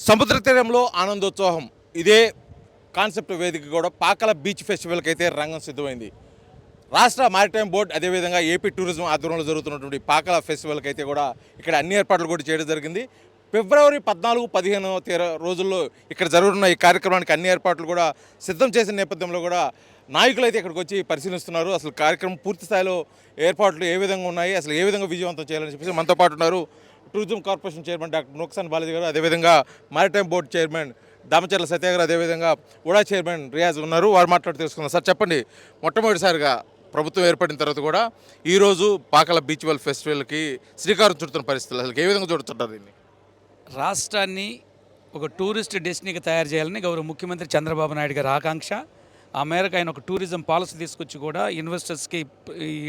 సముద్ర తీరంలో ఆనందోత్సవం ఇదే కాన్సెప్ట్ వేదిక కూడా పాకల బీచ్ ఫెస్టివల్కి అయితే రంగం సిద్ధమైంది. రాష్ట్ర మారిటైమ్ బోర్డు అదేవిధంగా ఏపీ టూరిజం ఆధ్వర్యంలో జరుగుతున్నటువంటి పాకల ఫెస్టివల్కి అయితే కూడా ఇక్కడ అన్ని ఏర్పాట్లు కూడా చేయడం జరిగింది. ఫిబ్రవరి 14-15 రోజుల్లో ఇక్కడ జరుగుతున్న ఈ కార్యక్రమానికి అన్ని ఏర్పాట్లు కూడా సిద్ధం చేసిన నేపథ్యంలో కూడా నాయకులు అయితే ఇక్కడికి వచ్చి పరిశీలిస్తున్నారు. అసలు కార్యక్రమం పూర్తి స్థాయిలో ఏర్పాట్లు ఏ విధంగా ఉన్నాయి, అసలు ఏ విధంగా విజయవంతం చేయాలని చెప్పేసి మనతో పాటు ఉన్నారు tourism corporation chairman doctor Nooksan Balaji గారు, అదేవిధంగా maritime board chairman Damacharla Satya గారు, అదేవిధంగా ఉడా చైర్మన్ రియాజ్ ఉన్నారు. వారు మాట్లాడి తెలుసుకున్నారు. సార్ చెప్పండి, మొట్టమొదటిసారిగా ప్రభుత్వం ఏర్పడిన తర్వాత కూడా ఈరోజు పాకల బీచ్ వెల్ ఫెస్టివల్కి శ్రీకారం చుడుతున్న పరిస్థితులు అసలు ఏ విధంగా చూడుతుంటారు దీన్ని? రాష్ట్రాన్ని ఒక టూరిస్ట్ డెస్టినీగా తయారు చేయాలని గౌరవ ముఖ్యమంత్రి చంద్రబాబు నాయుడు గారి ఆకాంక్ష. ఆ మేరకు ఆయన ఒక టూరిజం పాలసీ తీసుకొచ్చి కూడా ఇన్వెస్టర్స్కి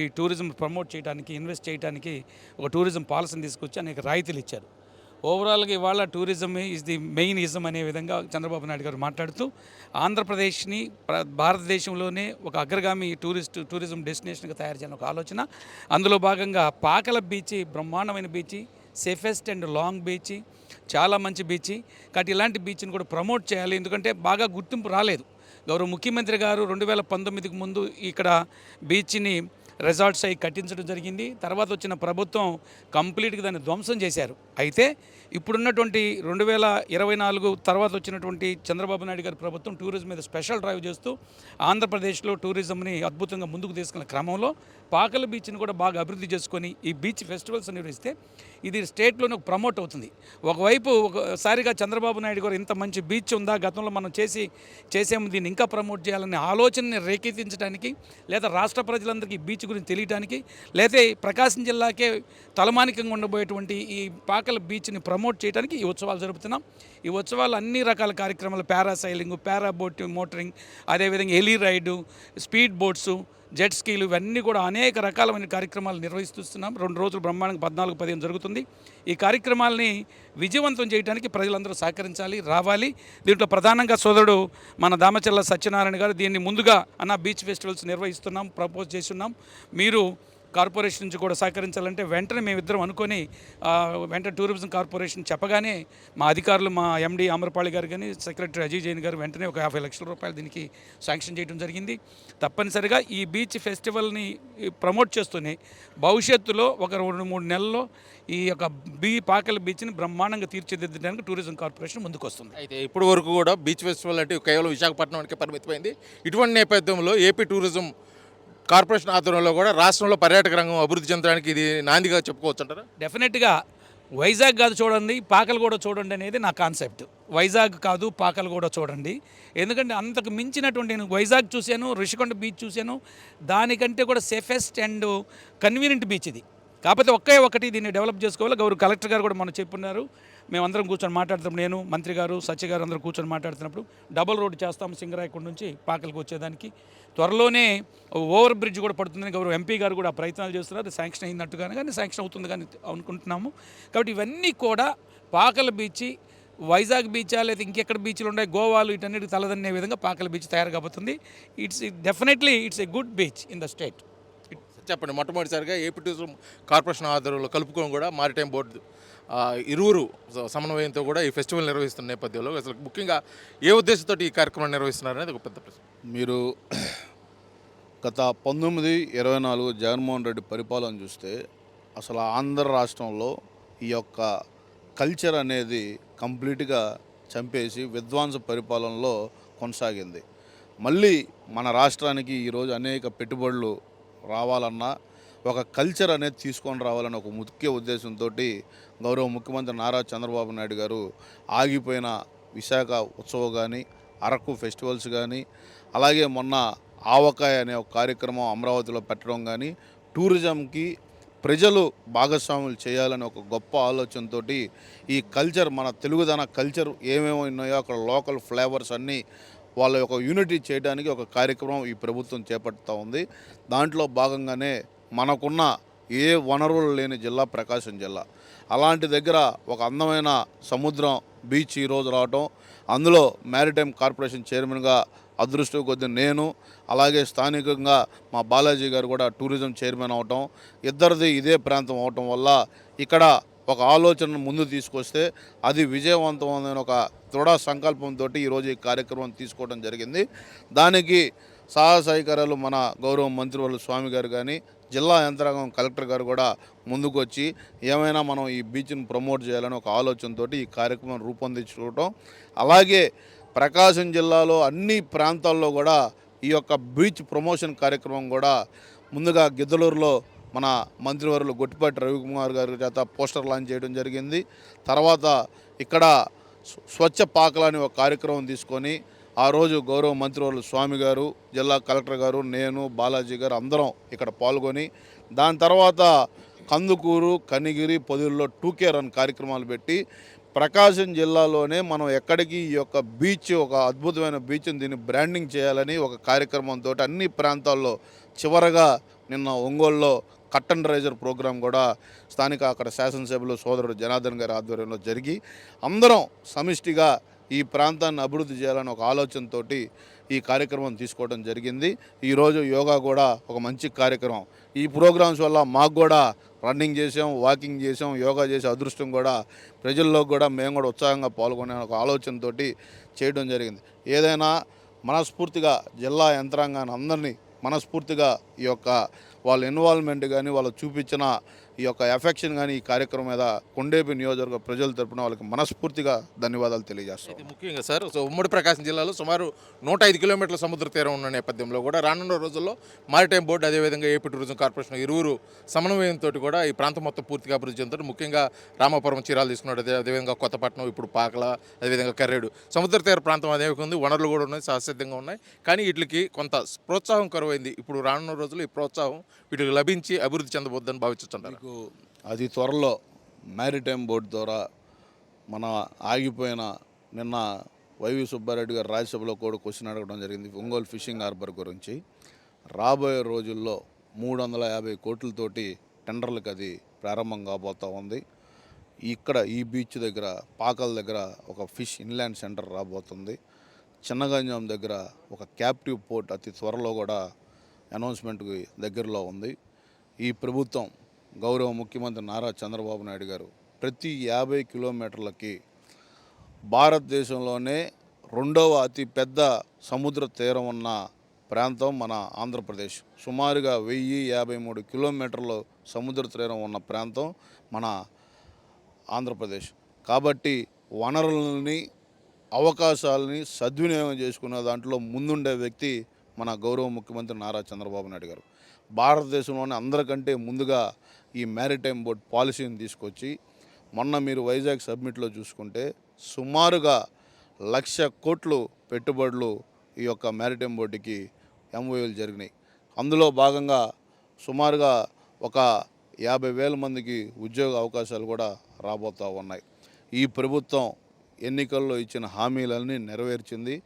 ఈ టూరిజం ప్రమోట్ చేయడానికి, ఇన్వెస్ట్ చేయడానికి ఒక టూరిజం పాలసీని తీసుకొచ్చి అనేక రాయితీలు ఇచ్చారు. ఓవరాల్గా ఇవాళ tourism is the main ism అనే విధంగా చంద్రబాబు నాయుడు గారు మాట్లాడుతూ ఆంధ్రప్రదేశ్ని భారతదేశంలోనే ఒక అగ్రగామి టూరిజం డెస్టినేషన్గా తయారు చేయాలని ఒక ఆలోచన. అందులో భాగంగా పాకల బీచ్ బ్రహ్మాండమైన beach, safest and long beach, చాలా మంచి బీచ్. కాబట్టి ఇలాంటి బీచ్ని కూడా ప్రమోట్ చేయాలి. ఎందుకంటే బాగా గుర్తింపు రాలేదు. గౌరవ ముఖ్యమంత్రి గారు 2019కి ముందు ఇక్కడ బీచ్ని రిసార్ట్స్ అయి కట్టించడం జరిగింది. తర్వాత వచ్చిన ప్రభుత్వం కంప్లీట్గా దాన్ని ధ్వంసం చేశారు. అయితే ఇప్పుడున్నటువంటి 2024 తర్వాత వచ్చినటువంటి చంద్రబాబు నాయుడు గారి ప్రభుత్వం టూరిజం మీద స్పెషల్ డ్రైవ్ చేస్తూ ఆంధ్రప్రదేశ్లో టూరిజంని అద్భుతంగా ముందుకు తీసుకున్న క్రమంలో పాకల బీచ్ని కూడా బాగా అభివృద్ధి చేసుకొని ఈ బీచ్ ఫెస్టివల్స్ నిర్వహిస్తే ఇది స్టేట్లోనే ప్రమోట్ అవుతుంది. ఒకవైపు ఒకసారిగా చంద్రబాబు నాయుడు గారు ఇంత మంచి బీచ్ ఉందా, గతంలో మనం చేసేము, దీన్ని ఇంకా ప్రమోట్ చేయాలనే ఆలోచనని రేకెత్తించడానికి, లేదా రాష్ట్ర ప్రజలందరికీ బీచ్ గురించి తెలియడానికి, లేదా ప్రకాశం జిల్లాకే తలమానికంగా ఉండబోయేటువంటి ఈ పాకల బీచ్ని ప్రమోట్ చేయడానికి ఈ ఉత్సవాలు జరుపుతున్నాం. ఈ ఉత్సవాలు అన్ని రకాల కార్యక్రమాలు, పారాసైలింగ్, పారాబోట్ మోటరింగ్, అదేవిధంగా Eli ride, speed boats, jet స్కీలు, ఇవన్నీ కూడా అనేక రకాలమైన కార్యక్రమాలు నిర్వహిస్తున్నాం. 2 రోజులు బ్రహ్మాండంగా 14-15 జరుగుతుంది. ఈ కార్యక్రమాలని విజయవంతం చేయడానికి ప్రజలందరూ సహకరించాలి, రావాలి. దీంట్లో ప్రధానంగా సోదరుడు మన దామచర్ల సత్యనారాయణ గారు దీన్ని ముందుగా బీచ్ ఫెస్టివల్స్ నిర్వహిస్తున్నాం, ప్రపోజ్ చేస్తున్నాం, మీరు కార్పొరేషన్ నుంచి కూడా సహకరించాలంటే వెంటనే మేమిద్దరం అనుకొని వెంటనే టూరిజం కార్పొరేషన్ చెప్పగానే మా అధికారులు, మా ఎండి అమరపాళి గారు కానీ సెక్రటరీ అజయ్ జైన్ గారు వెంటనే ఒక 50 లక్షల రూపాయలు దీనికి శాంక్షన్ చేయడం జరిగింది. తప్పనిసరిగా ఈ బీచ్ ఫెస్టివల్ని ప్రమోట్ చేస్తూనే భవిష్యత్తులో ఒక 2-3 నెలల్లో ఈ యొక్క పాకల బీచ్ని బ్రహ్మాండంగా తీర్చిదిద్దడానికి టూరిజం కార్పొరేషన్ ముందుకు వస్తుంది. అయితే ఇప్పటి వరకు కూడా బీచ్ ఫెస్టివల్ అంటే కేవలం విశాఖపట్నానికి పరిమితమైంది. ఇటువంటి నేపథ్యంలో ఏపీ టూరిజం కార్పొరేషన్ ఆధ్వర్యంలో కూడా రాష్ట్రంలో పర్యాటక రంగం అభివృద్ధి చెందడానికి ఇది నాందిగా చెప్పుకోవచ్చు అంటారా? డెఫినెట్గా వైజాగ్ కాదు చూడండి, పాకలు కూడా చూడండి అనేది నా కాన్సెప్ట్. వైజాగ్ కాదు, పాకలు కూడా చూడండి. ఎందుకంటే అంతకు మించినటువంటి, నేను వైజాగ్ చూశాను, రిషికొండ బీచ్ చూశాను, దానికంటే కూడా సేఫెస్ట్ అండ్ కన్వీనియంట్ బీచ్ ఇది. కాకపోతే ఒకటి దీన్ని డెవలప్ చేసుకోవాలి. గౌరవ కలెక్టర్ గారు కూడా మనం చెప్పున్నారు. మేమందరం కూర్చొని మాట్లాడుతున్నప్పుడు, నేను, మంత్రి గారు, సత్య గారు అందరూ కూర్చొని మాట్లాడుతున్నప్పుడు డబుల్ రోడ్ చేస్తాం సింగరాయకొండ నుంచి పాకలకు వచ్చేదానికి. త్వరలోనే ఓవర్ బ్రిడ్జ్ కూడా పడుతుందని గౌరవ ఎంపీ గారు కూడా ప్రయత్నాలు చేస్తున్నారు. శాంక్షన్ అయినట్టుగానే కానీ శాంక్షన్ అవుతుంది కానీ అనుకుంటున్నాము. కాబట్టి ఇవన్నీ కూడా పాకల బీచ్, వైజాగ్ బీచా లేదా ఇంకెక్కడ బీచ్లు ఉన్నాయి, గోవాలు, వీటన్నిటికి తలదన్నే విధంగా పాకల బీచ్ తయారు కాబోతుంది. It's a good beach in the state. చెప్పండి, మొట్టమొదటిసారిగా ఏపీ టూరిజం కార్పొరేషన్ ఆధ్వర్యంలో కలుపుకొని కూడా మారిటైమ్ బోర్డు ఇరువురు సమన్వయంతో కూడా ఈ ఫెస్టివల్ నిర్వహిస్తున్న నేపథ్యంలో అసలు ముఖ్యంగా ఏ ఉద్దేశంతో ఈ కార్యక్రమం నిర్వహిస్తున్నారు అనేది ఒక పెద్ద ప్రశ్న. మీరు గత 19-24 జగన్మోహన్ రెడ్డి పరిపాలన చూస్తే అసలు ఆంధ్ర రాష్ట్రంలో ఈ యొక్క కల్చర్ అనేది కంప్లీట్గా చంపేసి విధ్వంస పరిపాలనలో కొనసాగింది. మళ్ళీ మన రాష్ట్రానికి ఈరోజు అనేక పెట్టుబడులు రావాలన్నా ఒక కల్చర్ అనేది తీసుకొని రావాలన్న ఒక ముఖ్య ఉద్దేశంతో గౌరవ ముఖ్యమంత్రి నారా చంద్రబాబు నాయుడు గారు ఆగిపోయిన విశాఖ ఉత్సవం కానీ, అరకు ఫెస్టివల్స్ కానీ, అలాగే మొన్న ఆవకాయ అనే ఒక కార్యక్రమం అమరావతిలో పెట్టడం కానీ, టూరిజంకి ప్రజలు భాగస్వాములు చేయాలని ఒక గొప్ప ఆలోచనతో ఈ కల్చర్, మన తెలుగుదన కల్చర్ ఏమేమి ఉన్నాయో అక్కడ లోకల్ ఫ్లేవర్స్ అన్నీ వాళ్ళ యొక్క యూనిటీ చేయడానికి ఒక కార్యక్రమం ఈ ప్రభుత్వం చేపడుతూ ఉంది. దాంట్లో భాగంగానే మనకున్న ఏ వనరులు లేని జిల్లా ప్రకాశం జిల్లా. అలాంటి దగ్గర ఒక అందమైన సముద్రం బీచ్ ఈరోజు రావటం, అందులో మ్యారిటైమ్ కార్పొరేషన్ చైర్మన్గా అదృష్టం కొద్ది నేను, అలాగే స్థానికంగా మా బాలాజీ గారు కూడా టూరిజం చైర్మన్ అవటం, ఇద్దరిది ఇదే ప్రాంతం అవటం వల్ల ఇక్కడ ఒక ఆలోచనను ముందు తీసుకొస్తే అది విజయవంతమైన ఒక దృఢ సంకల్పంతో ఈరోజు ఈ కార్యక్రమం తీసుకోవడం జరిగింది. దానికి సహాయ సహకారాలు మన గౌరవ మంత్రివర్యులు స్వామి గారు కానీ, జిల్లా యంత్రాంగం కలెక్టర్ గారు కూడా ముందుకు వచ్చి ఏమైనా మనం ఈ బీచ్ని ప్రమోట్ చేయాలని ఒక ఆలోచనతో ఈ కార్యక్రమం రూపొందించుకోవటం. అలాగే ప్రకాశం జిల్లాలో అన్ని ప్రాంతాల్లో కూడా ఈ యొక్క బీచ్ ప్రమోషన్ కార్యక్రమం కూడా ముందుగా గిద్దలూరులో మన మంత్రివర్యులు గొట్టిపాటి రవికుమార్ గారి చేత పోస్టర్ లాంచ్ చేయడం జరిగింది. తర్వాత ఇక్కడ స్వచ్ఛ పాకలని ఒక కార్యక్రమం తీసుకొని ఆ రోజు గౌరవ మంత్రివర్యులు స్వామి గారు, జిల్లా కలెక్టర్ గారు, నేను, బాలాజీ గారు అందరం ఇక్కడ పాల్గొని దాని తర్వాత కందుకూరు, కనిగిరి, పొదిల్లో 2K రన్ కార్యక్రమాలు పెట్టి ప్రకాశం జిల్లాలోనే మనం ఎక్కడికి ఈ యొక్క బీచ్ ఒక అద్భుతమైన బీచ్ని దీన్ని బ్రాండింగ్ చేయాలని ఒక కార్యక్రమంతో అన్ని ప్రాంతాల్లో చివరగా నిన్న ఒంగోలులో కట్ అండ్ రైజర్ ప్రోగ్రాం కూడా స్థానిక అక్కడ శాసనసభ్యులు సోదరుడు జనార్దన్ గారి ఆధ్వర్యంలో జరిగి అందరం సమిష్టిగా ఈ ప్రాంతాన్ని అభివృద్ధి చేయాలని ఒక ఆలోచనతో ఈ కార్యక్రమం తీసుకోవడం జరిగింది. ఈరోజు యోగా కూడా ఒక మంచి కార్యక్రమం. ఈ ప్రోగ్రామ్స్ వల్ల మాకు కూడా రన్నింగ్ చేసాం, వాకింగ్ చేసాం, యోగా చేసే అదృష్టం కూడా ప్రజల్లో కూడా మేము కూడా ఉత్సాహంగా పాల్గొనే ఒక ఆలోచనతో చేయడం జరిగింది. ఏదైనా మనస్ఫూర్తిగా జిల్లా యంత్రాంగాన్ని అందరినీ మనస్ఫూర్తిగా ఈ యొక్క వాళ్ళ ఇన్వాల్వ్మెంట్ కానీ వాళ్ళు చూపించిన ఈ యొక్క ఎఫెక్షన్ కానీ ఈ కార్యక్రమం మీద కొండేపి నియోజకవర్గ ప్రజల తరపున వాళ్ళకి మనస్ఫూర్తిగా ధన్యవాదాలు తెలియజేస్తాం. అయితే ముఖ్యంగా సార్, సో ఉమ్మడి ప్రకాశం జిల్లాలో సుమారు 105 కిలోమీటర్ల సముద్ర తీరం ఉన్న నేపథ్యంలో కూడా రానున్న రోజుల్లో మారిటైమ్ బోర్డు అదేవిధంగా ఏపీ టూరిజం కార్పొరేషన్ ఇరువురు సమన్వయంతో కూడా ఈ ప్రాంతం మొత్తం పూర్తిగా అభివృద్ధి చెందుతారు. ముఖ్యంగా రామాపురం చీరాలు తీసుకున్నాడు, అదేవిధంగా కొత్తపట్నం, ఇప్పుడు పాకల, అదేవిధంగా కర్రేడు సముద్ర తీర ప్రాంతం అదే ఉంది. వనరులు కూడా ఉన్నాయి, సహసిద్ధంగా ఉన్నాయి. కానీ వీటికి కొంత ప్రోత్సాహం కరువైంది. ఇప్పుడు రానున్న రోజుల్లో ఈ ప్రోత్సాహం వీటికి లభించి అభివృద్ధి చెందబోద్దని భావించుంటారు. అతి త్వరలో మ్యారిటైమ్ బోర్డు ద్వారా మన ఆగిపోయిన నిన్న వైవి సుబ్బారెడ్డి గారు రాజ్యసభలో కూడా క్వశ్చన్ అడగడం జరిగింది ఒంగోలు ఫిషింగ్ హార్బర్ గురించి. రాబోయే రోజుల్లో 350 కోట్లతోటి టెండర్లకు అది ప్రారంభం కాబోతూ ఉంది. ఇక్కడ ఈ బీచ్ దగ్గర పాకల దగ్గర ఒక ఫిష్ ఇన్లాండ్ సెంటర్ రాబోతుంది. చిన్నగంజాం దగ్గర ఒక క్యాప్టివ్ పోర్ట్ అతి త్వరలో కూడా అనౌన్స్మెంట్కి దగ్గరలో ఉంది. ఈ ప్రభుత్వం గౌరవ ముఖ్యమంత్రి నారా చంద్రబాబు నాయుడు గారు ప్రతి 50 కిలోమీటర్లకి భారతదేశంలోనే 2వ అతి పెద్ద సముద్ర తీరం ఉన్న ప్రాంతం మన ఆంధ్రప్రదేశ్. సుమారుగా 1053 కిలోమీటర్లు సముద్ర తీరం ఉన్న ప్రాంతం మన ఆంధ్రప్రదేశ్. కాబట్టి వనరులని, అవకాశాలని సద్వినియోగం చేసుకునే దాంట్లో ముందుండే వ్యక్తి మన గౌరవ ముఖ్యమంత్రి నారా చంద్రబాబు నాయుడు గారు. భారతదేశంలోనే అందరికంటే ముందుగా ఈ మ్యారిటైమ్ బోర్డ్ పాలసీని తీసుకొచ్చి మొన్న మీరు వైజాగ్ సబ్మిట్లో చూసుకుంటే సుమారుగా 1,00,000 కోట్లు పెట్టుబడులు ఈ యొక్క మ్యారిటైమ్ బోర్డుకి ఎంఓయూలు జరిగినాయి. అందులో భాగంగా సుమారుగా ఒక 50,000 మందికి ఉద్యోగ అవకాశాలు కూడా రాబోతూ ఉన్నాయి. ఈ ప్రభుత్వం ఎన్నికల్లో ఇచ్చిన హామీలన్నీ నెరవేర్చింది.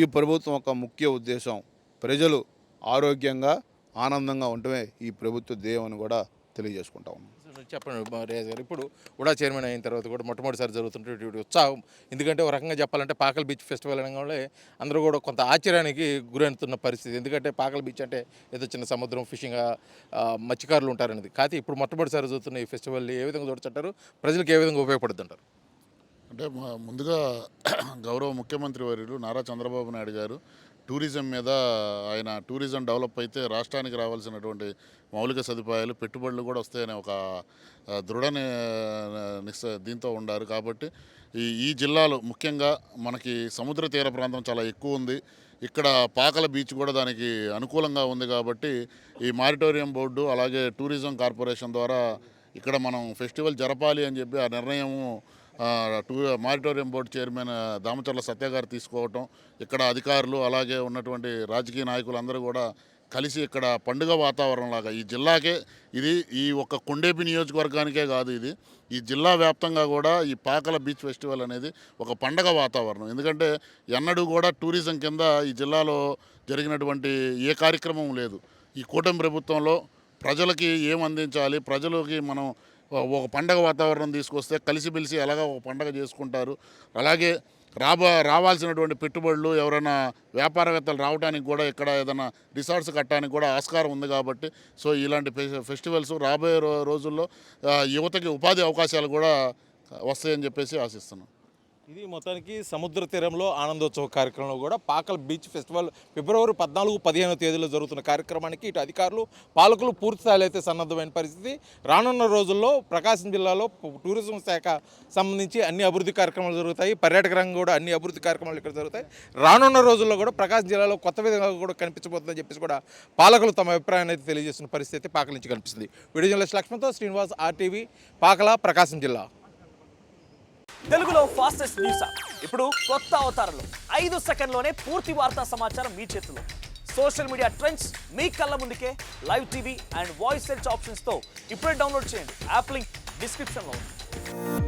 ఈ ప్రభుత్వం ఒక ముఖ్య ఉద్దేశం ప్రజలు ఆరోగ్యంగా ఆనందంగా ఉండటమే ఈ ప్రభుత్వ ధ్యేయం అని కూడా తెలియజేసుకుంటా ఉన్నాం. చెప్పండి రేజ్ గారు, ఇప్పుడు కూడా చైర్మన్ అయిన తర్వాత కూడా మొట్టమొదటిసారి జరుగుతున్నటువంటి ఉత్సాహం, ఎందుకంటే ఒక రకంగా చెప్పాలంటే పాకల బీచ్ ఫెస్టివల్ అనగానే అందరూ కూడా కొంత ఆశ్చర్యానికి గురవుతున్న పరిస్థితి. ఎందుకంటే పాకల బీచ్ అంటే ఏదో చిన్న సముద్రం, ఫిషింగ్, మత్స్యకారులు ఉంటారనేది. కాకపోతే ఇప్పుడు మొట్టమొదటిసారి జరుగుతున్న ఈ ఫెస్టివల్ని ఏ విధంగా చూడొచ్చంటారు? ప్రజలకు ఏ విధంగా ఉపయోగపడుతుంది అంటారు? అంటే ముందుగా గౌరవ ముఖ్యమంత్రి వర్యులు నారా చంద్రబాబు నాయుడు గారు టూరిజం మీద ఆయన టూరిజం డెవలప్ అయితే రాష్ట్రానికి రావాల్సినటువంటి మౌలిక సదుపాయాలు, పెట్టుబడులు కూడా వస్తాయనే ఒక దృఢ దీంతో ఉండారు. కాబట్టి ఈ జిల్లాలో ముఖ్యంగా మనకి సముద్ర తీర ప్రాంతం చాలా ఎక్కువ ఉంది. ఇక్కడ పాకల బీచ్ కూడా దానికి అనుకూలంగా ఉంది. కాబట్టి ఈ మారిటోరియం బోర్డు అలాగే టూరిజం కార్పొరేషన్ ద్వారా ఇక్కడ మనం ఫెస్టివల్ జరపాలి అని చెప్పి ఆ నిర్ణయము moratorium board chairman Damacharla Satya గారు తీసుకోవటం, ఇక్కడ అధికారులు అలాగే ఉన్నటువంటి రాజకీయ నాయకులు అందరూ కూడా కలిసి ఇక్కడ పండుగ వాతావరణం లాగా ఈ జిల్లాకే, ఇది ఈ ఒక్క కొండేపి నియోజకవర్గానికే కాదు, ఇది ఈ జిల్లా వ్యాప్తంగా కూడా ఈ పాకల బీచ్ ఫెస్టివల్ అనేది ఒక పండగ వాతావరణం. ఎందుకంటే ఎన్నడూ కూడా టూరిజం కింద ఈ జిల్లాలో జరిగినటువంటి ఏ కార్యక్రమం లేదు. ఈ కూటమి ప్రభుత్వంలో ప్రజలకి ఏం అందించాలి, ప్రజలకి మనం ఒక పండగ వాతావరణం తీసుకొస్తే కలిసిమెలిసి ఎలాగ ఒక పండగ చేసుకుంటారు. అలాగే రావాల్సినటువంటి పెట్టుబడులు ఎవరైనా వ్యాపారవేత్తలు రావడానికి కూడా ఇక్కడ ఏదైనా రిసార్ట్స్ కట్టడానికి కూడా ఆస్కారం ఉంది కాబట్టి సో ఇలాంటి ఫెస్టివల్స్ రాబోయే రోజుల్లో యువతకి ఉపాధి అవకాశాలు కూడా వస్తాయని చెప్పేసి ఆశిస్తున్నాం. ఇది మొత్తానికి సముద్ర తీరంలో ఆనందోత్సవ కార్యక్రమంలో కూడా పాకల బీచ్ ఫెస్టివల్ ఫిబ్రవరి 14-15 తేదీలో జరుగుతున్న కార్యక్రమానికి ఇటు అధికారులు పాలకులు పూర్తి స్థాయిలో అయితే సన్నద్ధమైన పరిస్థితి. రానున్న రోజుల్లో ప్రకాశం జిల్లాలో టూరిజం శాఖ సంబంధించి అన్ని అభివృద్ధి కార్యక్రమాలు జరుగుతాయి. పర్యాటక రంగం కూడా అన్ని అభివృద్ధి కార్యక్రమాలు ఇక్కడ జరుగుతాయి. రానున్న రోజుల్లో కూడా ప్రకాశం జిల్లాలో కొత్త విధంగా కూడా కనిపించబోతుందని చెప్పేసి కూడా పాలకులు తమ అభిప్రాయాన్ని అయితే తెలియజేస్తున్న పరిస్థితి పాకల నుంచి కనిపిస్తుంది. Video journalist లక్ష్మణ్తో Srinivas, RTV, Pakala, ప్రకాశం జిల్లా. తెలుగులో ఫాస్టెస్ట్ న్యూస్ యాప్ ఇప్పుడు కొత్త అవతారంలో 5 సెకండ్లోనే పూర్తి వార్తా సమాచారం మీ చేతిలో. సోషల్ మీడియా ట్రెండ్స్ మీ కళ్ళ ముందుకే live TV and voice search ఆప్షన్స్తో ఇప్పుడే డౌన్లోడ్ చేయండి. యాప్ లింక్ డిస్క్రిప్షన్లో ఉంది.